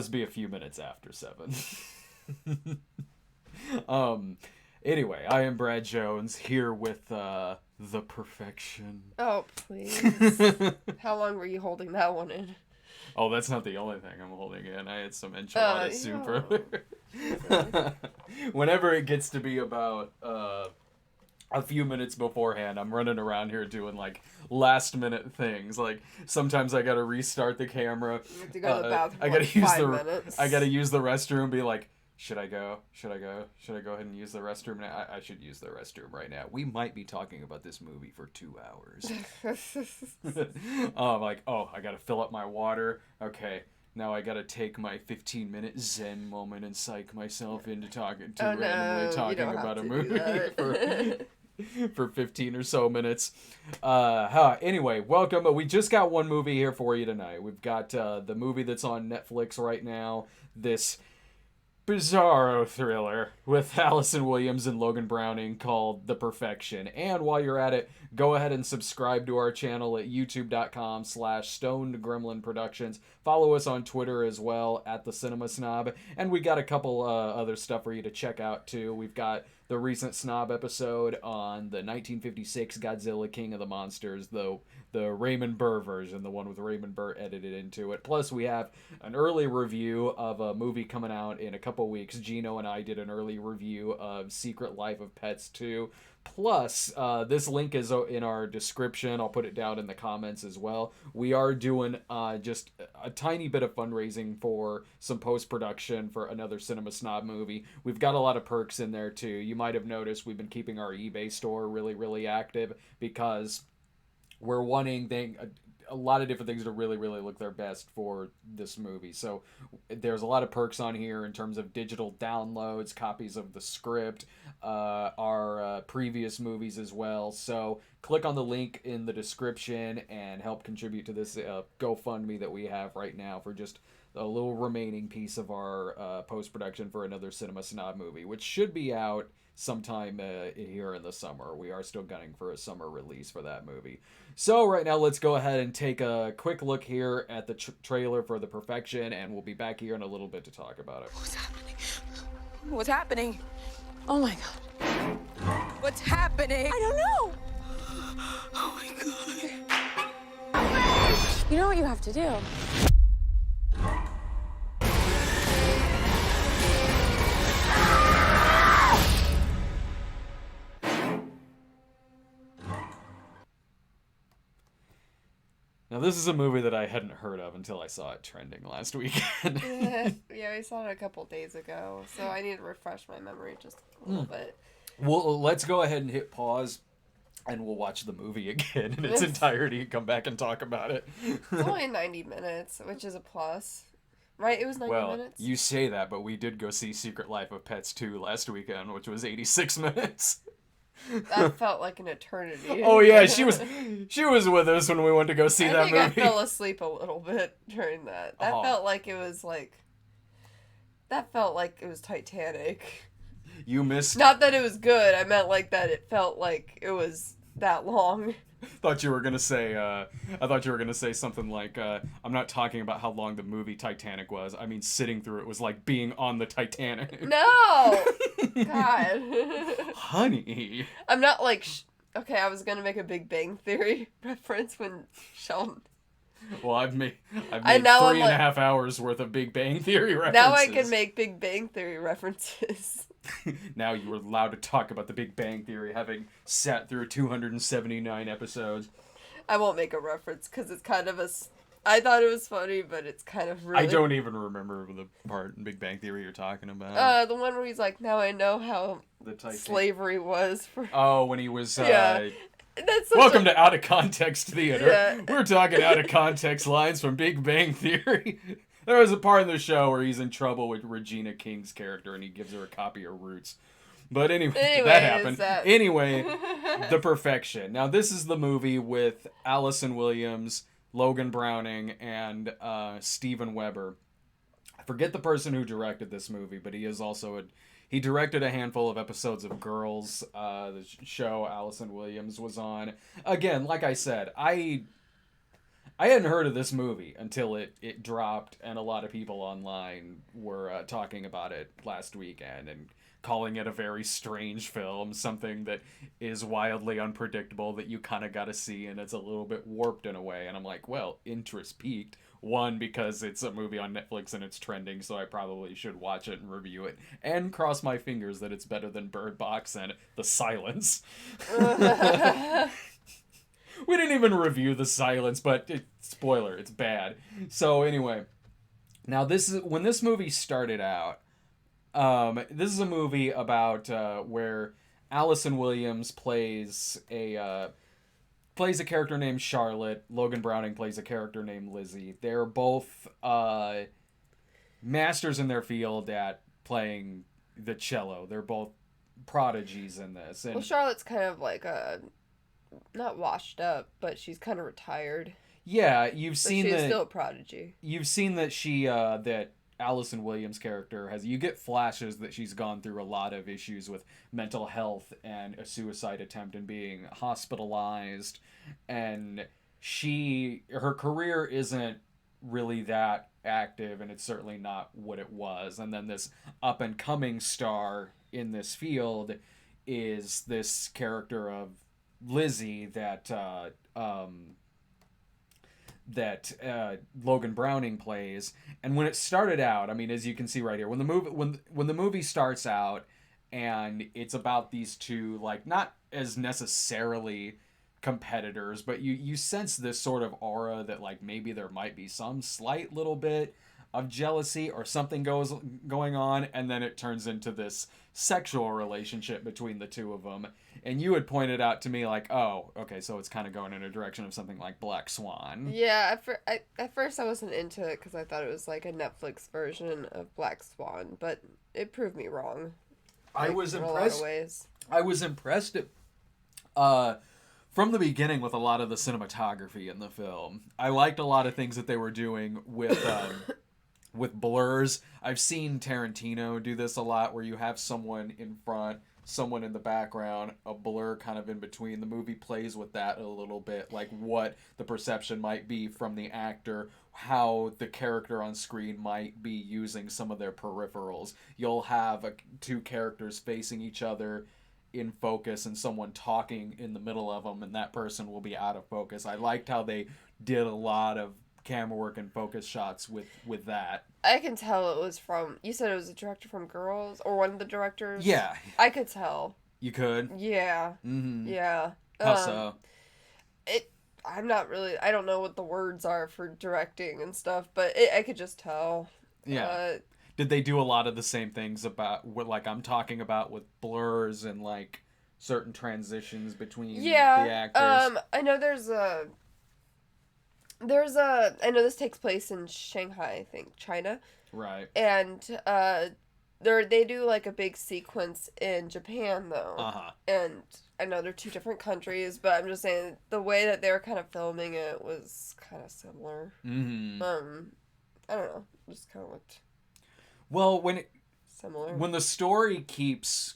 always be a few minutes after 7. Anyway, I am Brad Jones, here with The Perfection. Oh, please. How long were you holding that one in? Oh, that's not the only thing I'm holding in. I had some enchilada soup earlier. Whenever it gets to be about a few minutes beforehand, I'm running around here doing like last minute things. Like sometimes I gotta restart the camera. You have to go to the bathroom. I gotta use 5 minutes. I gotta use the restroom. Be like, should I go? Should I go ahead and use the restroom now? I should use the restroom right now. We might be talking about this movie for 2 hours. Like, oh, I gotta fill up my water. Okay. Now I gotta take my 15-minute Zen moment and psych myself into randomly talking about a movie for 15 or so minutes. Anyway, welcome. We just got one movie here for you tonight. We've got the movie that's on Netflix right now. This bizarro thriller with Allison Williams and Logan Browning called The Perfection. And while you're at it, go ahead and subscribe to our channel at youtube.com/stonedgremlin productions. Follow us on Twitter as well at the Cinema Snob. And we got a couple other stuff for you to check out too. We've got the recent Snob episode on the 1956 Godzilla King of the Monsters, the Raymond Burr version, the one with Raymond Burr edited into it. Plus, we have an early review of a movie coming out in a couple weeks. Gino and I did an early review of Secret Life of Pets 2. Plus, this link is in our description. I'll put it down in the comments as well. We are doing just a tiny bit of fundraising for some post-production for another Cinema Snob movie. We've got a lot of perks in there, too. You might have noticed we've been keeping our eBay store really, really active because we're wanting a lot of different things to really, really look their best for this movie. So there's a lot of perks on here in terms of digital downloads, copies of the script, our previous movies as well. So click on the link in the description and help contribute to this GoFundMe that we have right now for just a little remaining piece of our post-production for another Cinema Snob movie, which should be out sometime here in the summer. We are still gunning for a summer release for that movie. So right now, let's go ahead and take a quick look here at the trailer for The Perfection, and we'll be back here in a little bit to talk about it. What's happening? What's happening? Oh my god. What's happening? I don't know. Oh my god. You know what you have to do? Now, this is a movie that I hadn't heard of until I saw it trending last weekend. Yeah, we saw it a couple days ago, so I need to refresh my memory just a little bit. Well, let's go ahead and hit pause, and we'll watch the movie again in its entirety and come back and talk about it. It's only 90 minutes, which is a plus. Right? It was 90 minutes? Well, you say that, but we did go see Secret Life of Pets 2 last weekend, which was 86 minutes. That felt like an eternity. Oh yeah, she was with us when we went to go see that movie. I fell asleep a little bit during that. That felt like it was Titanic. You missed. Not that it was good. I meant like that it felt like it was that long. I thought you were gonna say something like, I'm not talking about how long the movie Titanic was. I mean, sitting through it was like being on the Titanic. No! God. Honey. I'm not like... Okay, I was gonna make a Big Bang Theory reference when Sheldon... Well, I've made 3.5 hours worth of Big Bang Theory references. Now I can make Big Bang Theory references. Now you were allowed to talk about the Big Bang Theory, having sat through 279 episodes. I won't make a reference, because it's kind of I thought it was funny, but it's kind of really... I don't even remember the part in Big Bang Theory you're talking about. The one where he's like, now I know how slavery was for... Oh, when he was... Yeah. Welcome to Out of Context Theater. Yeah. We're talking out of context lines from Big Bang Theory. There was a part in the show where he's in trouble with Regina King's character and he gives her a copy of Roots. But anyway, that happened. Anyway, The Perfection. Now, this is the movie with Allison Williams, Logan Browning, and Steven Weber. I forget the person who directed this movie, but he is also he directed a handful of episodes of Girls, the show Allison Williams was on. Again, like I said, I hadn't heard of this movie until it dropped, and a lot of people online were talking about it last weekend and calling it a very strange film, something that is wildly unpredictable that you kind of got to see, and it's a little bit warped in a way. And I'm like, well, interest peaked. One, because it's a movie on Netflix and it's trending, so I probably should watch it and review it, and cross my fingers that it's better than Bird Box and The Silence. We didn't even review The Silence, but spoiler, it's bad. So anyway, now when this movie started out. This is a movie about where Allison Williams plays a character named Charlotte. Logan Browning plays a character named Lizzie. They're both masters in their field at playing the cello. They're both prodigies in this. And well, Charlotte's kind of like not washed up, but she's kind of retired. Yeah, you've seen that. She's still a prodigy. You've seen that that Allison Williams' character you get flashes that she's gone through a lot of issues with mental health and a suicide attempt and being hospitalized, and her career isn't really that active, and it's certainly not what it was. And then this up and coming star in this field is this character of Lizzie that Logan Browning plays. And when it started out, I mean, as you can see right here, when the movie starts out, and it's about these two, like, not as necessarily competitors, but you sense this sort of aura that, like, maybe there might be some slight little bit of jealousy or something going on, and then it turns into this sexual relationship between the two of them. And you had pointed out to me, like, oh, okay, so it's kind of going in a direction of something like Black Swan. Yeah, at first I wasn't into it because I thought it was like a Netflix version of Black Swan, but it proved me wrong. I was in impressed. A lot of ways. I was impressed from the beginning with a lot of the cinematography in the film. I liked a lot of things that they were doing with with blurs. I've seen Tarantino do this a lot, where you have someone in front, someone in the background, a blur kind of in between. The movie plays with that a little bit, like what the perception might be from the actor, how the character on screen might be using some of their peripherals. You'll have two characters facing each other in focus and someone talking in the middle of them, and that person will be out of focus. I liked how they did a lot of camera work and focus shots with that. I can tell it was from, you said it was a director from Girls, or one of the directors? Yeah. I could tell. You could? Yeah. Mm-hmm. Yeah. How so? I'm not really, I don't know what the words are for directing and stuff, but I could just tell. Yeah. Did they do a lot of the same things about what, like, I'm talking about with blurs and, like, certain transitions between the actors? I know I know this takes place in Shanghai, I think, China. Right. And they do like a big sequence in Japan though. Uh-huh. And I know they're two different countries, but I'm just saying the way that they were kind of filming it was kind of similar. Mm-hmm. I don't know, just kind of looked similar. When the story keeps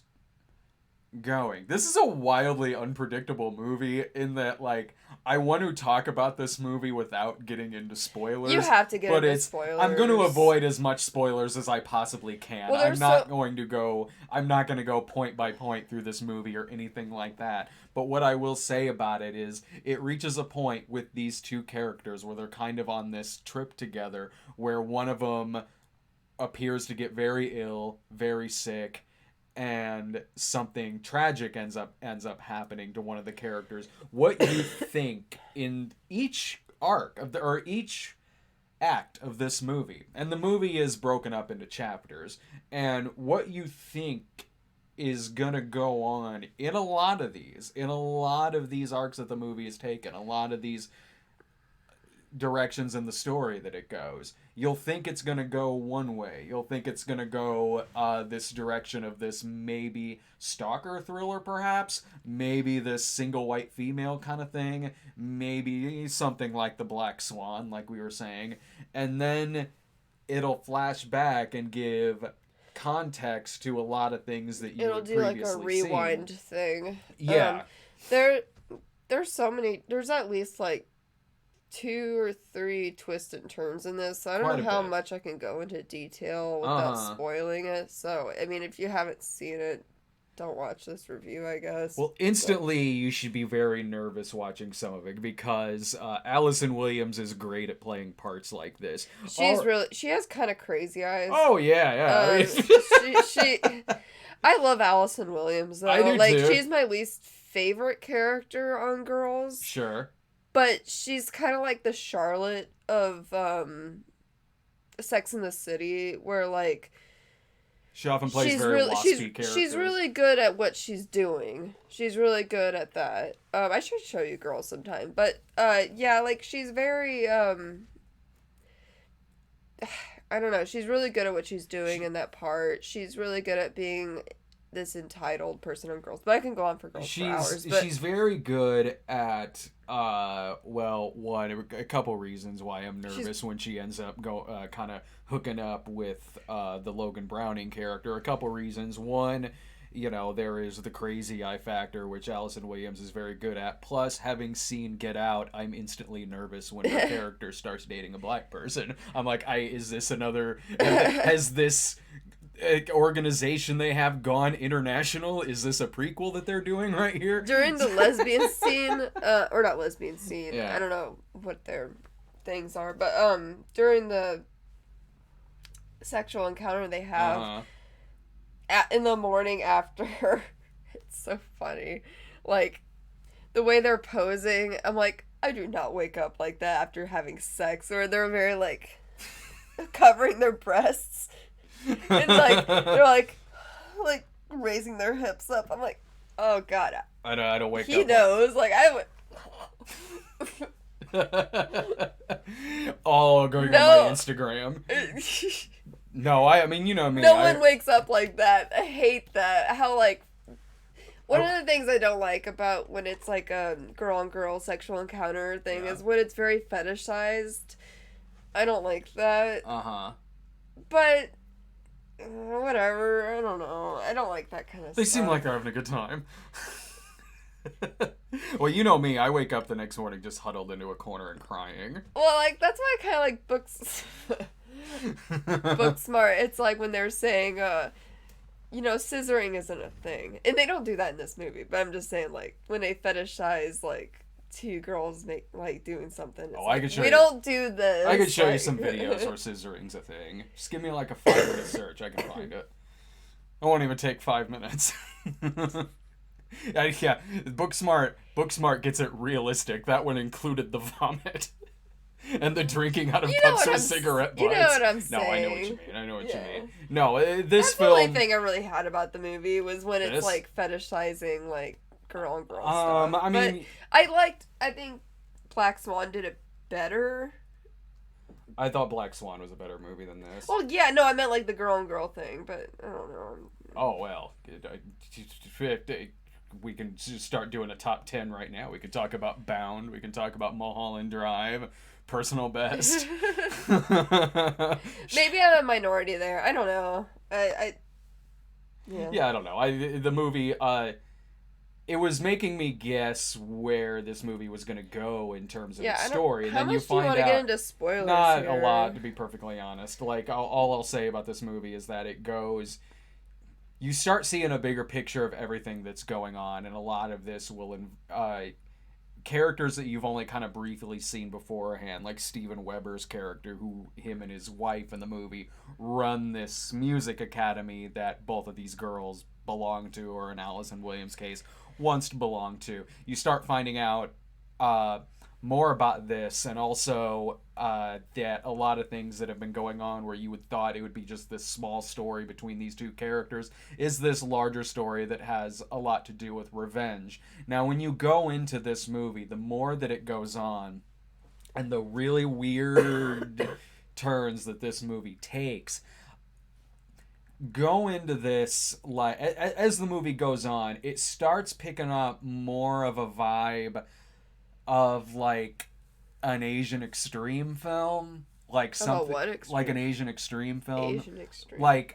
going, this is a wildly unpredictable movie in that, like, I want to talk about this movie without getting into spoilers. You have to get into spoilers. I'm going to avoid as much spoilers as I possibly can. Well, I'm not going to go point by point through this movie or anything like that. But what I will say about it is it reaches a point with these two characters where they're kind of on this trip together, where one of them appears to get very ill, very sick, and something tragic ends up happening to one of the characters. What you think in each arc of each act of this movie, and the movie is broken up into chapters, and what you think is gonna go on in a lot of these arcs that the movie has taken, a lot of these directions in the story that it goes. You'll think it's going to go one way. You'll think it's going to go this direction of this maybe stalker thriller, perhaps. Maybe this single white female kind of thing. Maybe something like the Black Swan, like we were saying. And then it'll flash back and give context to a lot of things that you had previously seen. It'll do like a rewind thing. Yeah. There's so many, there's at least like 2 or 3 twists and turns in this, so I don't Quite know a how bit. much I can go into detail without spoiling it. So, I mean, if you haven't seen it, don't watch this review, I guess. Well, instantly you should be very nervous watching some of it because Allison Williams is great at playing parts like this. She has kind of crazy eyes. Oh yeah. She I love Allison Williams though. I do like too. she's my least favorite character on Girls. Sure. But she's kind of like the Charlotte of Sex and the City, where like she often plays very waspy characters. She's really good at what she's doing. She's really good at that. I should show you Girls sometime. But yeah, like she's very I don't know. She's really good at what she's doing in that part. She's really good at being this entitled person on Girls. But I can go on for Girls for hours. But she's very good at a couple reasons why I'm nervous when she ends up kind of hooking up with the Logan Browning character. A couple reasons. One, there is the crazy eye factor, which Allison Williams is very good at. Plus, having seen Get Out, I'm instantly nervous when her character starts dating a black person. I'm like, is this another... has this organization they have gone international? Is this a prequel that they're doing right here? During the lesbian scene, or not lesbian scene, yeah. I don't know what their things are, but during the sexual encounter they have... in the morning after, it's so funny. Like, the way they're posing, I'm like, I do not wake up like that after having sex. Or they're very, like, covering their breasts. And, like, they're, like, raising their hips up. I'm like, oh, God. I don't wake up. He knows. Like, I would... All going on my Instagram. No, I mean, you know me. No one wakes up like that. I hate that. How, like... One of the things I don't like about when it's, like, a girl-on-girl sexual encounter thing is when it's very fetishized. I don't like that. But... whatever. I don't know. I don't like that kind of stuff. They seem like they're having a good time. Well, you know me. I wake up the next morning just huddled into a corner and crying. Well, like, that's why I kind of like books... Booksmart. It's like when they're saying, scissoring isn't a thing. And they don't do that in this movie, but I'm just saying, like, when they fetishize, like, 2 girls doing something. I could show you. We don't do this. I could show you some videos where scissoring's a thing. Just give me, like, a 5-minute search. I can find it. It won't even take 5 minutes. Yeah, Booksmart gets it realistic. That one included the vomit. And the drinking out of cups or cigarette butts. You know what I'm saying. No, I know what you mean. No, this That's film... the only thing I really had about the movie was when it's, like, fetishizing, like, girl-on-girl stuff. I mean... But I think Black Swan did it better. I thought Black Swan was a better movie than this. Well, yeah, no, I meant, like, the girl-on-girl thing, but I don't know. Oh, well. We can just start doing a top 10 right now. We could talk about Bound. We can talk about Mulholland Drive. Personal best. Maybe I'm a minority there. I don't know. Yeah, I don't know. The movie, it was making me guess where this movie was going to go in terms of its story. And then you find out... How much do you want to get into spoilers Not here? a lot, to be perfectly honest. Like, all I'll say about this movie is that it goes... You start seeing a bigger picture of everything that's going on, and a lot of this will... characters that you've only kind of briefly seen beforehand, like Steven Weber's character, who him and his wife in the movie run this music academy that both of these girls belong to, or in Allison Williams' case, once belonged to. You start finding out more about this, and also that a lot of things that have been going on where you would thought it would be just this small story between these two characters is this larger story that has a lot to do with revenge. Now, when you go into this movie, the more that it goes on, and the really weird turns that this movie takes, go into this, like, as the movie goes on, it starts picking up more of a vibe of, like, an Asian extreme film, like something like an Asian extreme film, like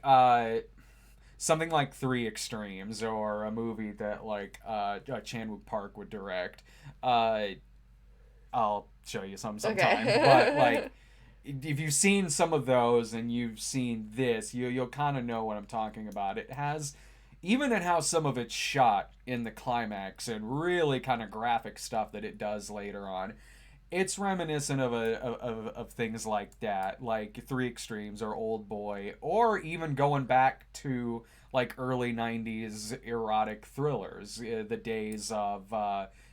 something like 3 Extremes, or a movie that like Chan-wook Park would direct. I'll show you some sometime. Okay. But like, if you've seen some of those and you've seen this, you'll kind of know what I'm talking about. It has, even in how some of it's shot in the climax and really kind of graphic stuff that it does later on, it's reminiscent of things like that, like Three Extremes or Old Boy, or even going back to like early '90s erotic thrillers, the days of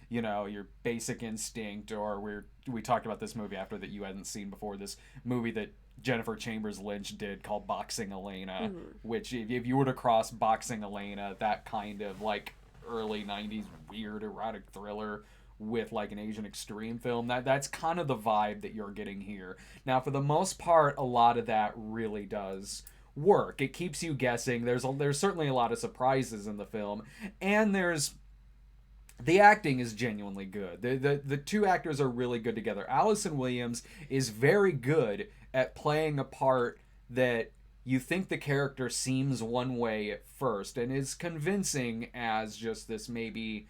your Basic Instinct, or we talked about this movie after that you hadn't seen before, this movie that Jennifer Chambers Lynch did called Boxing Elena, which if you were to cross Boxing Elena, that kind of like early '90s weird erotic thriller with like an Asian extreme film, that's kind of the vibe that you're getting here. Now, for the most part, a lot of that really does work. It keeps you guessing. There's certainly a lot of surprises in the film, and the acting is genuinely good. The two actors are really good together. Allison Williams is very good at playing a part that you think the character seems one way at first and is convincing as just this maybe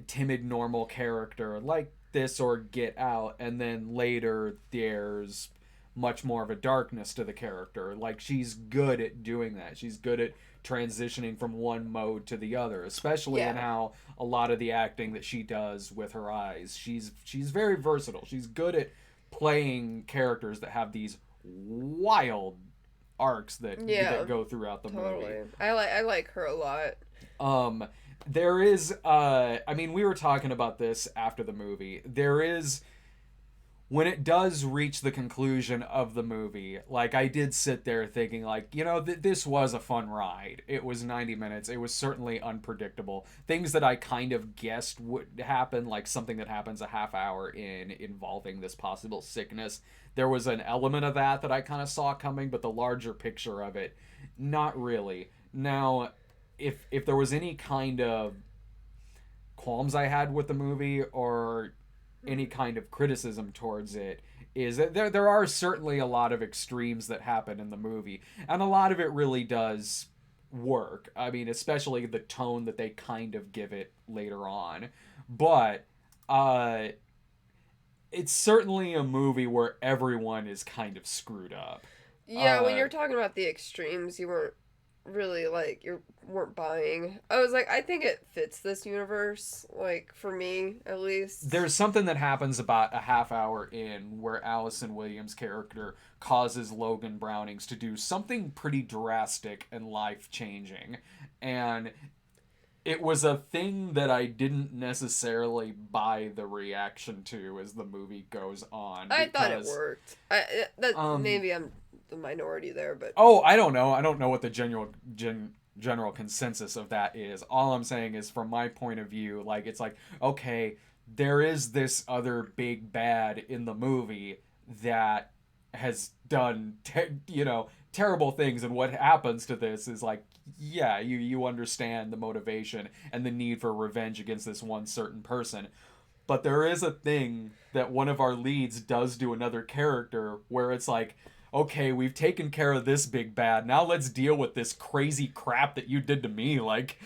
timid normal character like this or Get Out, and then later there's much more of a darkness to the character. Like, she's good at doing that. She's good at transitioning from one mode to the other, especially in how a lot of the acting that she does with her eyes. She's very versatile. She's good at playing characters that have these wild arcs that go throughout the movie. I like her a lot. There is, I mean, we were talking about this after the movie. There is, when it does reach the conclusion of the movie, like, I did sit there thinking, like, this was a fun ride. It was 90 minutes. It was certainly unpredictable. Things that I kind of guessed would happen, like something that happens a half hour involving this possible sickness. There was an element of that I kind of saw coming, but the larger picture of it, not really. Now, if there was any kind of qualms I had with the movie or any kind of criticism towards it, is that there are certainly a lot of extremes that happen in the movie, and a lot of it really does work. I mean, especially the tone that they kind of give it later on. But it's certainly a movie where everyone is kind of screwed up. Yeah, when you're talking about the extremes, you weren't really like, you weren't buying. I was like, I think it fits this universe, like, for me at least. There's something that happens about a half hour in where Allison Williams' character causes Logan Brownings to do something pretty drastic and life-changing, and it was a thing that I didn't necessarily buy the reaction to as the movie goes on. I thought it worked. Maybe I'm the minority there, but I don't know. I don't know what the general consensus of that is. All I'm saying is, from my point of view, like, it's like, okay, there is this other big bad in the movie that has done terrible things, and what happens to this is like, yeah, you understand the motivation and the need for revenge against this one certain person. But there is a thing that one of our leads does to another character where it's like, okay, we've taken care of this big bad. Now let's deal with this crazy crap that you did to me. Like,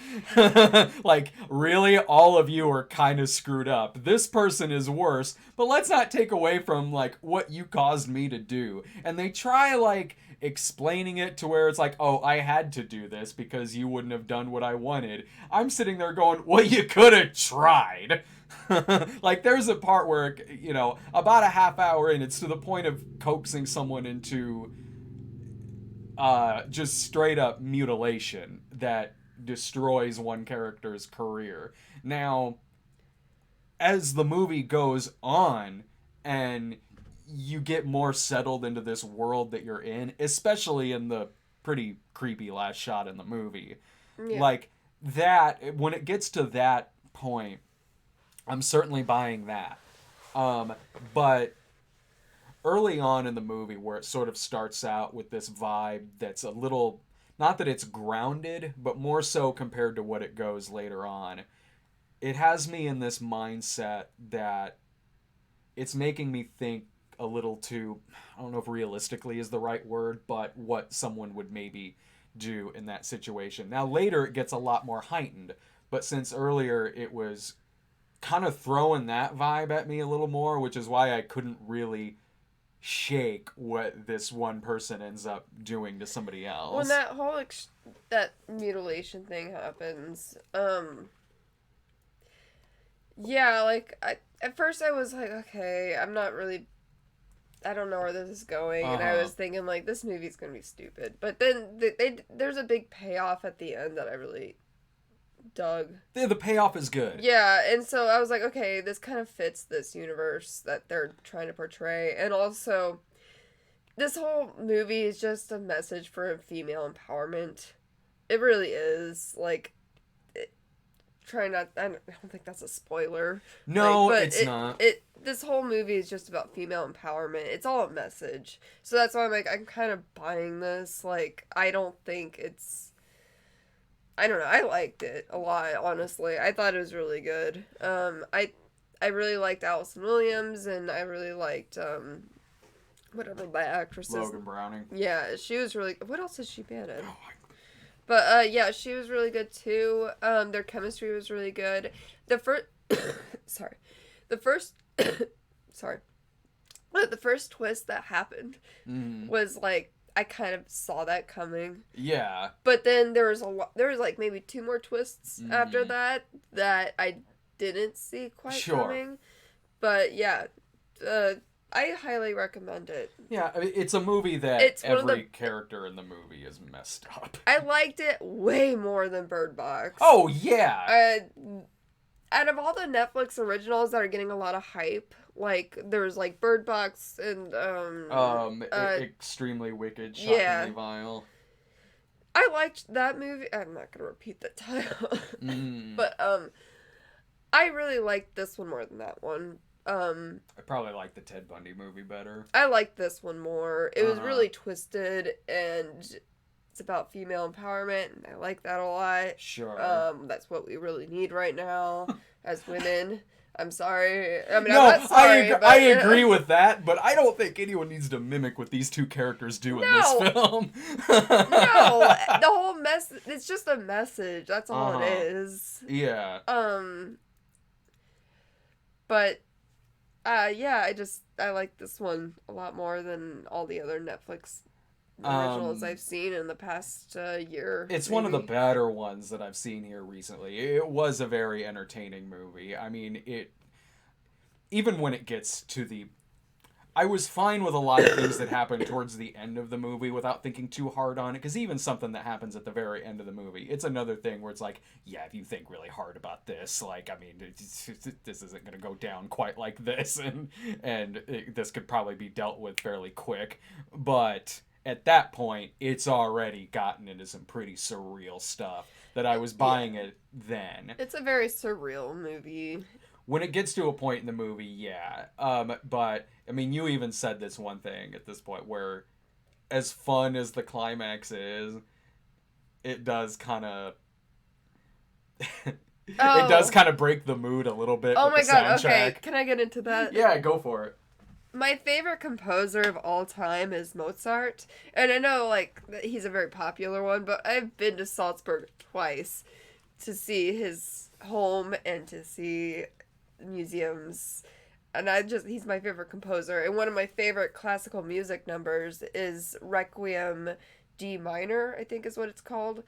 like, really, all of you are kind of screwed up. This person is worse, but let's not take away from, like, what you caused me to do. And they try, like, explaining it to where it's like, oh, I had to do this because you wouldn't have done what I wanted. I'm sitting there going, well, you could have tried. Like, there's a part where, about a half hour in, it's to the point of coaxing someone into just straight up mutilation that destroys one character's career. Now, as the movie goes on and you get more settled into this world that you're in, especially in the pretty creepy last shot in the movie, like, that, when it gets to that point, I'm certainly buying that. But early on in the movie, where it sort of starts out with this vibe that's a little, not that it's grounded, but more so compared to what it goes later on, it has me in this mindset that it's making me think a little too, I don't know if realistically is the right word, but what someone would maybe do in that situation. Now, later it gets a lot more heightened, but since earlier it was kind of throwing that vibe at me a little more, which is why I couldn't really shake what this one person ends up doing to somebody else. When that whole that mutilation thing happens, yeah, like at first I was like, okay, I don't know where this is going, and I was thinking like this movie's gonna be stupid, but then there's a big payoff at the end that I really dug. The payoff is good. Yeah, and so I was like, okay, this kind of fits this universe that they're trying to portray, and also this whole movie is just a message for female empowerment. It really is. Like, I don't think that's a spoiler. No, like, but it's not. This whole movie is just about female empowerment. It's all a message. So that's why I'm kind of buying this. Like, I don't think it's... I don't know. I liked it a lot, honestly. I thought it was really good. I really liked Allison Williams, and I really liked, whatever that actress is. Logan Browning. Yeah, she was really... What else has she been in? But, yeah, she was really good, too. Their chemistry was really good. The first... sorry. The first... sorry. But the first twist that happened was, like, I kind of saw that coming. Yeah. But then there was like, maybe 2 more twists after that I didn't see quite coming. But, yeah, I highly recommend it. Yeah, I mean, it's a movie that every character in the movie is messed up. I liked it way more than Bird Box. Oh, yeah! Out of all the Netflix originals that are getting a lot of hype, like, there's, like, Bird Box and, Extremely Wicked, Shockingly Vile. I liked that movie. I'm not gonna repeat the title. But, I really liked this one more than that one. I probably like the Ted Bundy movie better. I liked this one more. It was really twisted, and it's about female empowerment, and I like that a lot. Sure. That's what we really need right now as women. I'm sorry. I mean, no, I'm not sorry, I agree with that, but I don't think anyone needs to mimic what these 2 characters do in this film. No, the whole it's just a message. That's all it is. Yeah. But yeah, I like this one a lot more than all the other Netflix originals I've seen in the past year. It's one of the better ones that I've seen here recently. It was a very entertaining movie. I mean, even when it gets to I was fine with a lot of things that happen towards the end of the movie without thinking too hard on it, because even something that happens at the very end of the movie, it's another thing where it's like, yeah, if you think really hard about this, like, I mean, this isn't going to go down quite like this, and this could probably be dealt with fairly quick, but at that point, it's already gotten into some pretty surreal stuff that I was buying it then. It's a very surreal movie. When it gets to a point in the movie, yeah. But, I mean, you even said this one thing at this point where, as fun as the climax is, it does kind of... it does kind of break the mood a little bit with the soundtrack. Okay. Can I get into that? Yeah, go for it. My favorite composer of all time is Mozart. And I know, like, he's a very popular one, but I've been to Salzburg twice to see his home and to see museums, and he's my favorite composer. And one of my favorite classical music numbers is Requiem D minor, I think is what it's called.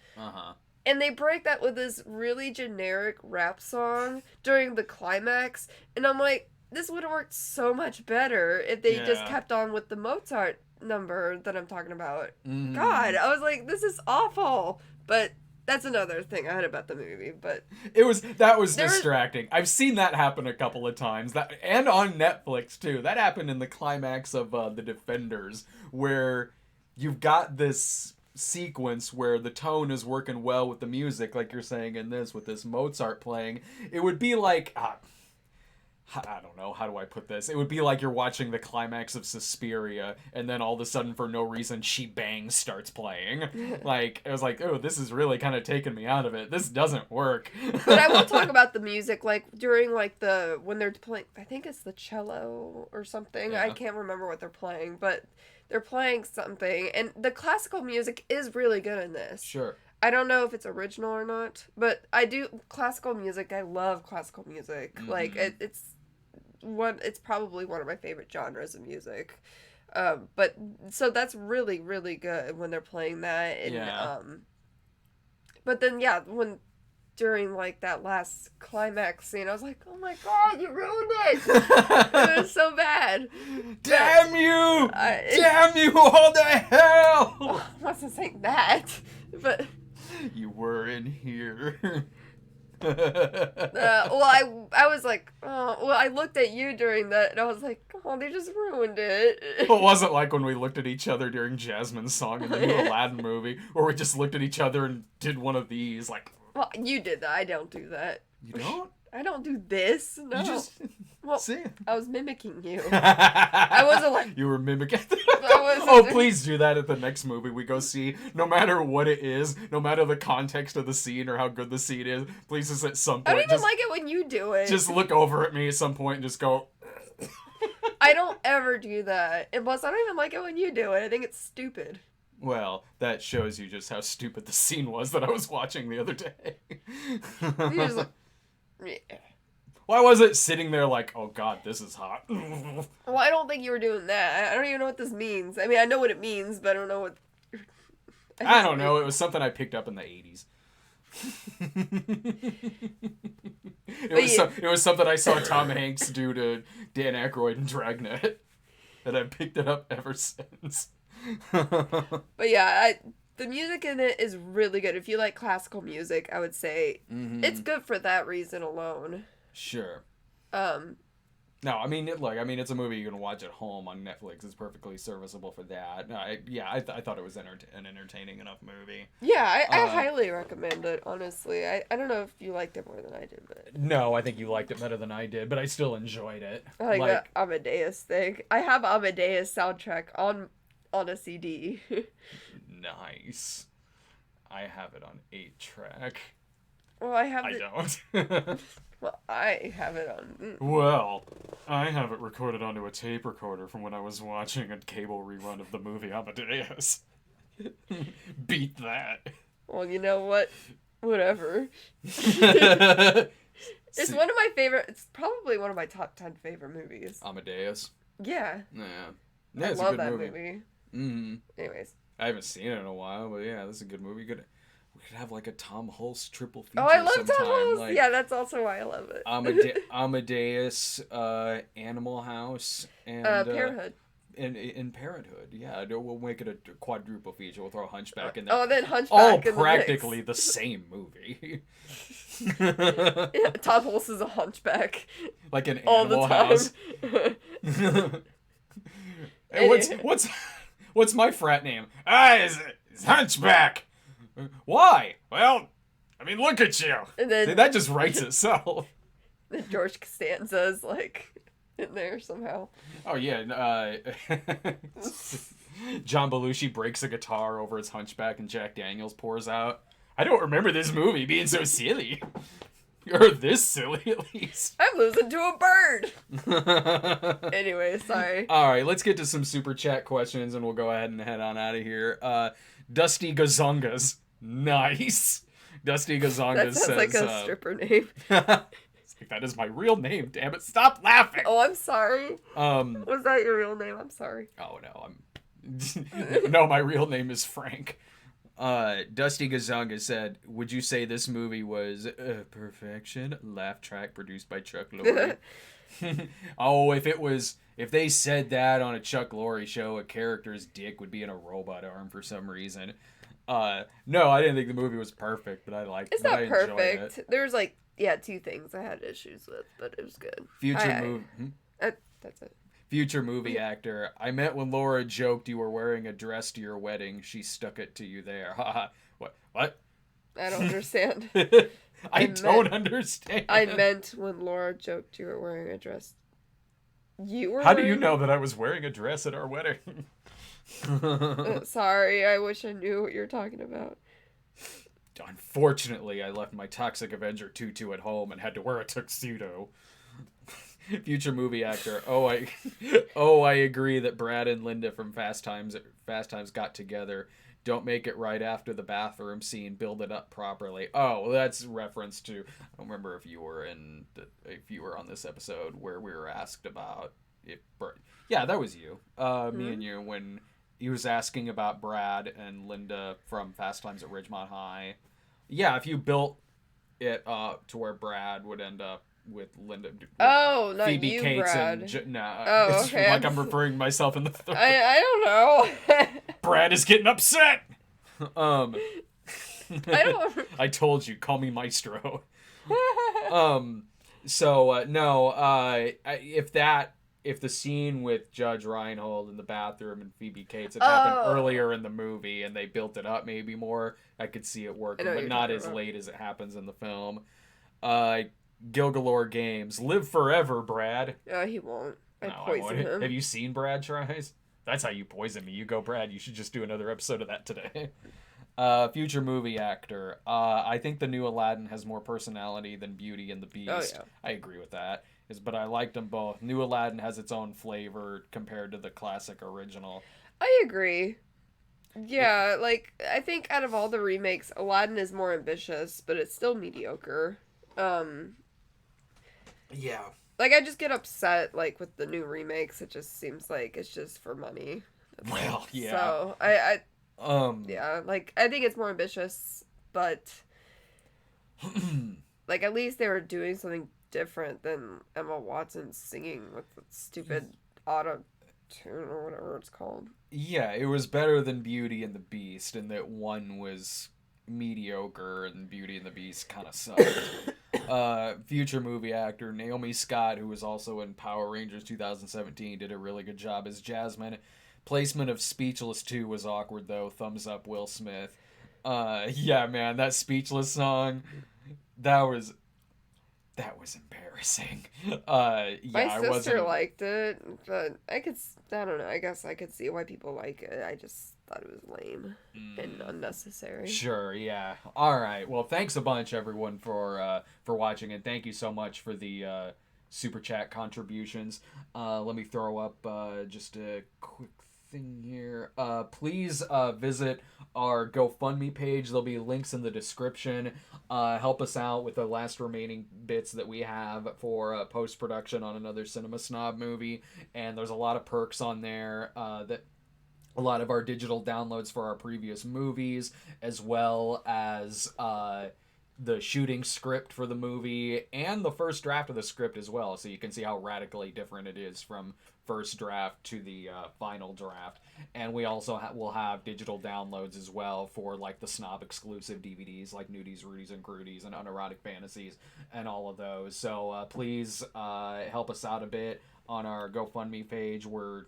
And they break that with this really generic rap song during the climax, and I'm like, this would have worked so much better if they just kept on with the Mozart number that I'm talking about. God, I was like, this is awful. But that's another thing I had about the movie, but that was distracting. I've seen that happen a couple of times, and on Netflix too. That happened in the climax of The Defenders, where you've got this sequence where the tone is working well with the music, like you're saying in this, with this Mozart playing. It would be like, I don't know, how do I put this? It would be like you're watching the climax of Suspiria, and then all of a sudden, for no reason, She Bangs starts playing. Like, it was like, oh, this is really kind of taking me out of it. This doesn't work. But I will talk about the music, like, during, like, when they're playing, I think it's the cello or something. Yeah. I can't remember what they're playing, but they're playing something, and the classical music is really good in this. Sure. I don't know if it's original or not, but I do classical music. I love classical music. Like it's probably one of my favorite genres of music. But so that's really really good when they're playing that and but then when during like that last climax scene, I was like, oh my god, you ruined it. It was so bad. Damn you! Damn you all to hell! I wasn't saying that, but you were in here. I was like, I looked at you during that, and I was like, oh, they just ruined it. It wasn't like when we looked at each other during Jasmine's song in the new Aladdin movie, where we just looked at each other and did one of these, like... Well, you did that. I don't do that. You don't? I don't do this. No. You just... See? I was mimicking you. I wasn't like... You were mimicking... Oh, please do that at the next movie we go see. No matter what it is, no matter the context of the scene or how good the scene is, please just at some point... I don't even like it when you do it. Just look over at me at some point and just go... I don't ever do that. And plus, I don't even like it when you do it. I think it's stupid. Well, that shows you just how stupid the scene was that I was watching the other day. You just like... Yeah. Why was it sitting there like, oh god, this is hot? Well, I don't think you were doing that. I don't even know what this means. I mean, I know what it means, but I don't know what... I don't know. It was something I picked up in the 80s. It was something I saw Tom Hanks do to Dan Aykroyd in Dragnet. And I picked it up ever since. But yeah, the music in it is really good. If you like classical music, I would say it's good for that reason alone. Sure. No, I mean, it's a movie you can watch at home on Netflix. It's perfectly serviceable for that. I thought it was an entertaining enough movie. Yeah, I highly recommend it, honestly. I don't know if you liked it more than I did, but... No, I think you liked it better than I did, but I still enjoyed it. I like the Amadeus thing. I have Amadeus soundtrack on a CD. Nice. I have it on 8-track. Well, I don't. Well, I have it on... Well, I have it recorded onto a tape recorder from when I was watching a cable rerun of the movie Amadeus. Beat that. Well, you know what? Whatever. It's one of my favorite... It's probably one of my top 10 favorite movies. Amadeus? Yeah. Yeah, I it's love a good that movie. Mm-hmm. Anyways. I haven't seen it in a while, but yeah, this is a good movie. We could have like a Tom Hulce triple feature. Oh, I love sometime. Tom Hulce. Like, yeah, that's also why I love it. Amadeus, Animal House, and Parenthood. In Parenthood, yeah, we'll make it a quadruple feature. We'll throw Hunchback in there. Oh, then Hunchback. All practically the same movie. Yeah, Tom Hulce is a hunchback. Like an all Animal the time. Hey, what's my frat name? It's Hunchback. Why? Well, I mean, look at you. And then, see, that just writes itself. Then George Costanza's like in there somehow. Oh yeah, John Belushi breaks a guitar over his Hunchback, and Jack Daniels pours out. I don't remember this movie being so silly. Or this silly, at least. I'm losing to a bird. Anyway, sorry. All right, let's get to some super chat questions, and we'll go ahead and head on out of here. Dusty Gazongas. Nice. Dusty Gazongas says... That sounds like a stripper name. It's like, that is my real name, damn it. Stop laughing. Oh, I'm sorry. Was that your real name? I'm sorry. Oh, no, No, my real name is Frank. Dusty Gazonga said, would you say this movie was perfection? Laugh track produced by Chuck Lorre. Oh, if they said that on a Chuck Lorre show, a character's dick would be in a robot arm for some reason. No, I didn't think the movie was perfect, but I liked it. It's not perfect. There's like, two things I had issues with, but it was good. Future movie. That's it. Future movie actor. I meant when Laura joked you were wearing a dress to your wedding, she stuck it to you there. Haha. What? I don't understand. I don't understand. I meant when Laura joked you were wearing a dress. You were. How do you know that I was wearing a dress at our wedding? Sorry, I wish I knew what you're talking about. Unfortunately, I left my Toxic Avenger tutu at home and had to wear a tuxedo. Future movie actor. I agree that Brad and Linda from Fast Times got together. Don't make it right after the bathroom scene. Build it up properly. Oh, well, that's reference to. I don't remember if you were on this episode where we were asked about if. Yeah, that was you. Me and you when he was asking about Brad and Linda from Fast Times at Ridgemont High. Yeah, if you built it up to where Brad would end up with Linda. With not Phoebe you, Cates Brad. and Oh, it's okay. like I'm referring to myself in the third. I don't know. Brad is getting upset. I don't. I told you, call me Maestro. If the scene with Judge Reinhold in the bathroom and Phoebe Cates had happened earlier in the movie and they built it up maybe more, I could see it working, but not as late as it happens in the film. Gil Galore Games, live forever, Brad. No, he won't. I No, poison him. Have you seen Brad Tries? That's how you poison me. You go, Brad. You should just do another episode of that today. Future movie actor. I think the new Aladdin has more personality than Beauty and the Beast. Oh, yeah. I agree with that. But I liked them both. New Aladdin has its own flavor compared to the classic original. I agree. Yeah, like, I think out of all the remakes, Aladdin is more ambitious, but it's still mediocre. Yeah. Like, I just get upset, like, with the new remakes. It just seems like it's just for money. Well, yeah. So, yeah, like, I think it's more ambitious, but, like, at least they were doing something different than Emma Watson singing with the stupid auto-tune or whatever it's called. Yeah, it was better than Beauty and the Beast in that one was mediocre and Beauty and the Beast kind of sucked. Future movie actor Naomi Scott, who was also in Power Rangers 2017, did a really good job as Jasmine. Placement of Speechless 2 was awkward though. Thumbs up Will Smith. Yeah, man, that Speechless song, that was embarrassing. My sister liked it, but I don't know, I guess I could see why people like it. I just thought it was lame and unnecessary. Sure, yeah. All right. Well, thanks a bunch, everyone, for watching, and thank you so much for the super chat contributions. Let me throw up just a quick thing here. Please visit our GoFundMe page. There'll be links in the description. Help us out with the last remaining bits that we have for post-production on another Cinema Snob movie, and there's a lot of perks on there that a lot of our digital downloads for our previous movies, as well as the shooting script for the movie and the first draft of the script as well, so you can see how radically different it is from first draft to the final draft. And we also will have digital downloads as well for like the Snob exclusive DVDs like Nudies, Rudies, and Crudies and Unerotic Fantasies and all of those. So please help us out a bit on our GoFundMe page. We're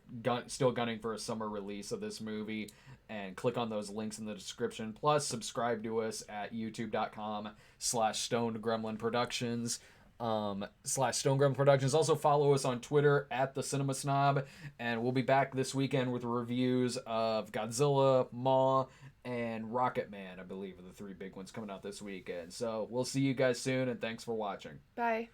still gunning for a summer release of this movie, and click on those links in the description. Plus, subscribe to us at youtube.com/StonedGremlinProductions. /StoneGremlinProductions. Also follow us on Twitter at The Cinema Snob, and we'll be back this weekend with reviews of Godzilla, Maw, and Rocketman, I believe, are the three big ones coming out this weekend. So we'll see you guys soon, and thanks for watching. Bye.